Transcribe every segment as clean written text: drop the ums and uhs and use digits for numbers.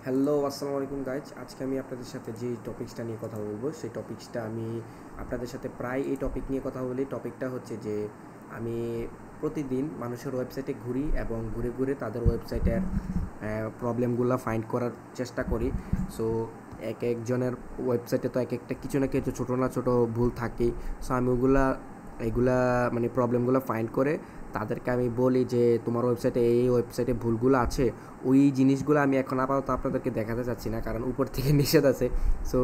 Hello, আসসালামু আলাইকুম guys. আজকে আমি আপনাদের সাথে যে টপিক্সটা নিয়ে কথা বলবো সেই টপিক্সটা আমি আপনাদের সাথে প্রায় এই টপিক নিয়ে কথা বলি। টপিকটা হচ্ছে যে আমি প্রতিদিন মানুষের ওয়েবসাইটে ঘুরি এবং ঘুরে ঘুরে তাদের ওয়েবসাইটের প্রবলেমগুলো ফাইন্ড করার চেষ্টা করি। সো এক একজনের ওয়েবসাইটে তো এক একটা কিছু না কিছু ছোটো না ছোটো ভুল থাকেই। সো আমি এগুলা মানে প্রবলেমগুলো ফাইন্ড করে তাদেরকে আমি বলি যে তোমার ওয়েবসাইটে এই ওয়েবসাইটে ভুলগুলো আছে। ওই জিনিসগুলো আমি এখন আপাতত আপনাদেরকে দেখাতে চাচ্ছি না, কারণ উপর থেকে নিষেধ আছে। সো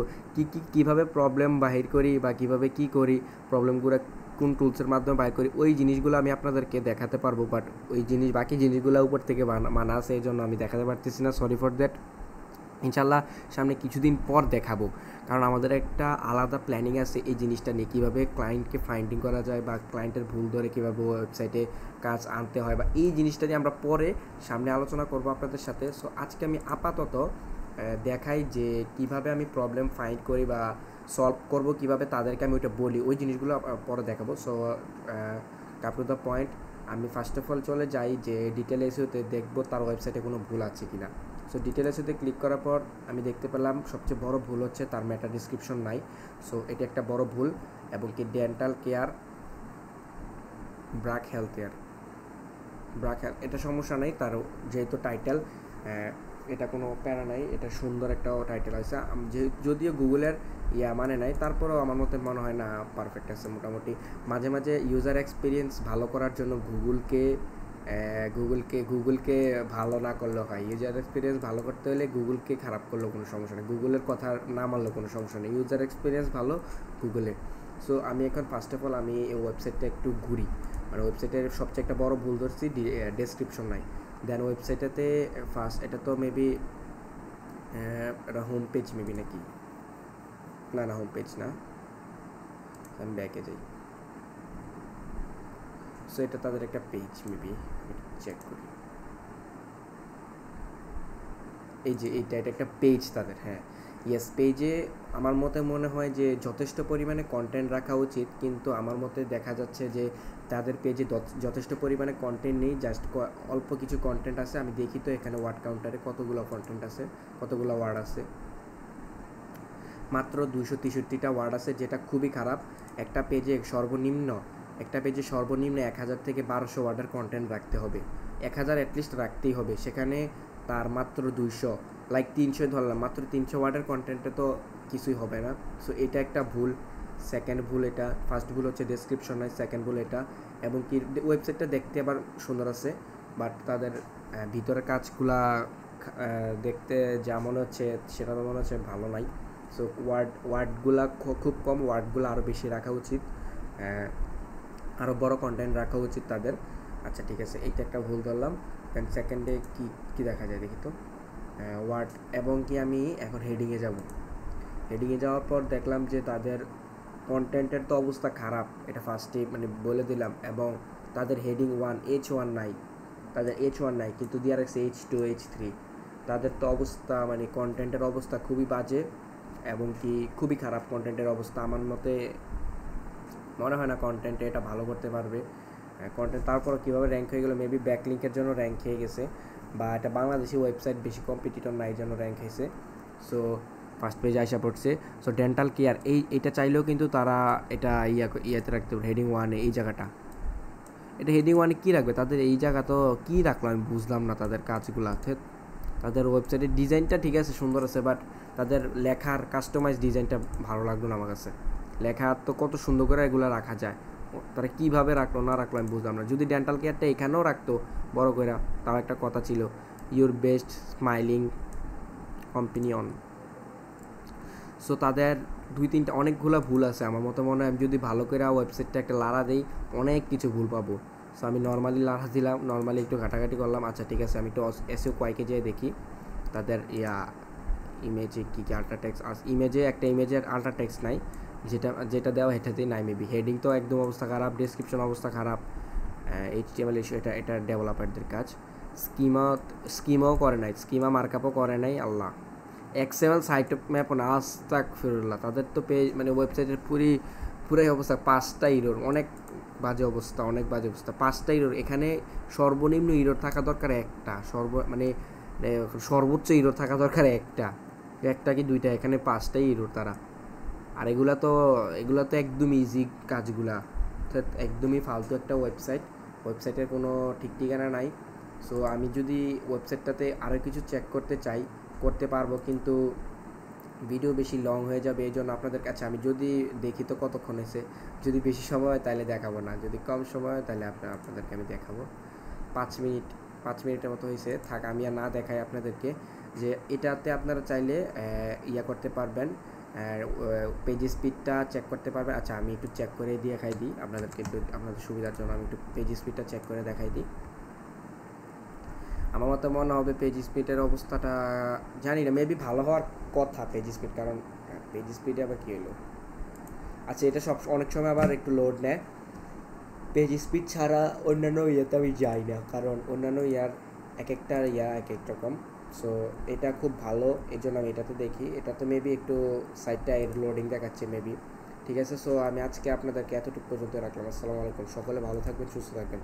কীভাবে প্রবলেম বাহির করি বা কীভাবে কী করি, প্রবলেমগুলো কোন টুলসের মাধ্যমে বাইর করি, ওই জিনিসগুলো আমি আপনাদেরকে দেখাতে পারবো। বাট ওই বাকি জিনিসগুলো উপর থেকে মানা আছে, এই জন্য আমি দেখাতে পারতেছি না। Sorry for that. ইনশাল্লাহ সামনে কিছুদিন পর দেখাবো, কারণ আমাদের একটা আলাদা প্ল্যানিং আছে এই জিনিসটা নিয়ে, কীভাবে ক্লায়েন্টকে ফাইন্ডিং করা যায় বা ক্লায়েন্টের ভুল ধরে কীভাবে ওয়েবসাইটে কাজ আনতে হয় বা এই জিনিসটা নিয়ে আমরা পরে সামনে আলোচনা করব আপনাদের সাথে। সো আজকে আমি আপাতত দেখাই যে কিভাবে আমি প্রবলেম ফাইন্ড করি বা সলভ করব, কিভাবে তাদেরকে আমি ওইটা বলি, ওই জিনিসগুলো পরে দেখাবো। So cup to the point, আমি ফার্স্ট অফ অল চলে যাই যে ডিটেল এসিওতে দেখবো তার ওয়েবসাইটে কোনো ভুল আছে কি না। সো ডিটেলসে ক্লিক করার পর আমি দেখতে পেলাম সবচেয়ে বড় ভুল হচ্ছে তার মেটা ডিসক্রিপশন নাই। সো এটা একটা বড় ভুল। এবং কি ডেন্টাল কেয়ার ব্রাক হেলথ এটা সমস্যা নেই, তার যেহেতু টাইটেল এটা কোনো প্যারা নাই, এটা সুন্দর একটা টাইটেল আছে। যদিও গুগলের মানে নাই, তারপরেও আমার মতে মনে হয় না পারফেক্ট আছে মোটামুটি। মাঝে মাঝে ইউজার এক্সপিরিয়েন্স ভালো করার জন্য গুগলকে ভালো না করলেও হয়। ইউজার এক্সপিরিয়েন্স ভালো করতে হলে গুগলকে খারাপ করলেও কোনো সমস্যা নেই, গুগলের কথা না মানলেও কোনো সমস্যা নেই, ইউজার এক্সপিরিয়েন্স ভালো গুগলের। সো আমি এখন ফার্স্ট অফ অল আমি এই ওয়েবসাইটটা একটু ঘুরি। মানে ওয়েবসাইটের সবচেয়ে একটা বড় ভুল ধরছি, ডেসক্রিপশন নাই। দেন ওয়েবসাইটেতে ফার্স্ট এটা তো মেবি এটা হোম পেজ মেবি নাকি, না হোম পেজ না, আমি ব্যাকে যাই। সো এটা তাদের একটা পেজ মেবি, আমি চেক করি। এই যে এটা একটা পেজ তাদের, হ্যাঁ ইয়েস। পেজে আমার মতে মনে হয় যে যথেষ্ট পরিমাণে কন্টেন্ট রাখা উচিত, কিন্তু আমার মতে দেখা যাচ্ছে যে তাদের পেজে যথেষ্ট পরিমাণে কন্টেন্ট নেই, জাস্ট অল্প কিছু কন্টেন্ট আছে। আমি দেখি তো এখানে ওয়ার্ড কাউন্টারে কতগুলো কন্টেন্ট আছে, কতগুলো ওয়ার্ড আছে। মাত্র 263টা ওয়ার্ড আছে, যেটা খুবই খারাপ। একটা পেজে সর্বনিম্ন 1000 থেকে 1200 ওয়ার্ডের কন্টেন্ট রাখতে হবে, 1000 অ্যাটলিস্ট রাখতেই হবে। সেখানে তার মাত্র 200, লাইক 300 ধরলাম, মাত্র 300 ওয়ার্ডের কন্টেন্টে তো কিছুই হবে না। সো এটা একটা ভুল। সেকেন্ড ভুল এটা, ফার্স্ট ভুল হচ্ছে ডেসক্রিপশন নাই, সেকেন্ড ভুল এটা। এবং কি ওয়েবসাইটটা দেখতে আবার সুন্দর আছে, বাট তাদের ভিতরের কাজগুলা দেখতে যা মনে হচ্ছে সেটা তো মনে হচ্ছে ভালো নাই। সো ওয়ার্ডগুলা খুব কম, ওয়ার্ডগুলো আরও বেশি রাখা উচিত, আরও বড় কন্টেন্ট রাখা উচিত তাদের। আচ্ছা ঠিক আছে, এইটা একটা ভুল ধরলাম। দেন সেকেন্ডে কি দেখা যায় দেখি তো, ওয়ার্ড। এবং কি আমি এখন হেডিংয়ে যাওয়ার পর দেখলাম যে তাদের কন্টেন্টের তো অবস্থা খারাপ, এটা ফার্স্টে মানে বলে দিলাম। এবং তাদের হেডিং 1 H1 নাই, কিন্তু দিয়ে রাখছে H2 H3। তাদের তো অবস্থা মানে কন্টেন্টের অবস্থা খুবই বাজে এবং কি খুবই খারাপ কন্টেন্টের অবস্থা। আমার মতে মনে হয় না কন্টেন্টে এটা ভালো করতে পারবে। কন্টেন্ট তারপর কীভাবে র্যাঙ্ক হয়ে গেলো, মেবি ব্যাকলিঙ্কের জন্য র্যাঙ্ক হয়ে গেছে, বা এটা বাংলাদেশি ওয়েবসাইট, বেশি কম্পিটিটর নাই জন্য র্যাঙ্ক হয়েছে। সো ফার্স্ট পেজে আসা পড়ছে। সো ডেন্টাল কেয়ার এইটা চাইলেও কিন্তু তারা এটা ইয়াতে রাখতে পারে, হেডিং 1-এ এই জায়গাটা। এটা হেডিং 1-এ কী রাখবে তাদের, এই জায়গা তো কী রাখলো আমি বুঝলাম না তাদের কাজগুলোতে। তাদের ওয়েবসাইটের ডিজাইনটা ঠিক আছে, সুন্দর আছে, বাট তাদের লেখার কাস্টমাইজ ডিজাইনটা ভালো লাগলো না আমার কাছে। লেখা তো কত সুন্দর করে এগুলো রাখা যায়, তারা কীভাবে রাখলো না রাখলো আমি বুঝলাম না। যদি ডেন্টাল কেয়ারটা এখানেও রাখতো বড় করে, তাও একটা কথা ছিল, your best smiling companion. So তাদের 2-3টা অনেকগুলো ভুল আছে আমার মতো মনে হয়। আমি যদি ভালো করে ওয়েবসাইটটা একটা লাড়া দিই, অনেক কিছু ভুল পাবো। সো আমি নর্মালি লাড়া দিলাম, নর্মালি একটু ঘাটাঘাটি করলাম। আচ্ছা ঠিক আছে, আমি একটু এসইও কোয়াইকে যেয়ে দেখি তাদের ইমেজে কী আল্ট্রাটেক্স আছে। একটা ইমেজের আল্ট্রাটেক্স নাই, যেটা দেওয়া এটাতেই নাই মেবি। হেডিং তো একদম অবস্থা খারাপ, ডেসক্রিপশন অবস্থা খারাপ। HTML ইস্যু, এটা ডেভেলপারদের কাজ। স্কিমাও করে নাই, স্কিমা মার্কআপও করে নাই। আল্লাহ, এক্সএমএল সাইট ম্যাপও না, আস্তাগফিরুল্লাহ। তাদের তো পেজ মানে ওয়েবসাইটের পুরাই অবস্থা 5টা ইরোর, অনেক বাজে অবস্থা। 5টা ইরোর। এখানে সর্বনিম্ন ইরোর থাকা দরকার একটা, মানে সর্বোচ্চ ইরোর থাকা দরকার একটা কি দুইটা, এখানে 5টাই ইরোর তারা। আর এগুলা তো একদম ইজি কাজগুলা, অর্থাৎ একদমই ফালতু একটা ওয়েবসাইটের কোনো ঠিক ঠিকানা নাই। সো আমি যদি ওয়েবসাইটটাতে আরও কিছু চেক করতে চাই করতে পারবো, কিন্তু ভিডিও বেশি লং হয়ে যাবে। এই জন্য আপনাদের কাছে আমি যদি দেখি তো কতক্ষণ হয়েছে, যদি বেশি সময় হয় তাহলে দেখাবো না, যদি কম সময় হয় তাহলে আপনাদেরকে আমি দেখাবো। 5 মিনিটের মতো হয়েছে, থাক আমি আর না দেখাই আপনাদেরকে। যে এটাতে আপনারা চাইলে করতে পারবেন, পেজ স্পিডটা চেক করতে পারবেন। আচ্ছা আমি একটু চেক করে দেখাই দিই আপনাদেরকে, একটু আপনাদের সুবিধার জন্য আমি একটু পেজ স্পিডটা চেক করে দেখাই দিই। আমার মতো মনে হবে পেজ স্পিডের অবস্থাটা জানি না, মেবি ভালো হওয়ার কথা পেজ স্পিড, কারণ পেজ স্পিডে আবার কী হলো। আচ্ছা এটা অনেক সময় আবার একটু লোড নেয়, পেজ স্পিড ছাড়া অন্যান্য ইয়েতে আমি যাই না, কারণ অন্যান্য এক একটা এক এক রকম। সো এটা খুব ভালো, এই জন্য আমি এটাতে দেখি। এটাতে মেবি একটু সাইটটা লোডিং দেখাচ্ছে মেবি। ঠিক আছে, সো আমি আজকে আপনাদেরকে এতটুকু পর্যন্ত রাখলাম। আসসালামু আলাইকুম, সকলে ভালো থাকবেন, সুস্থ থাকবেন।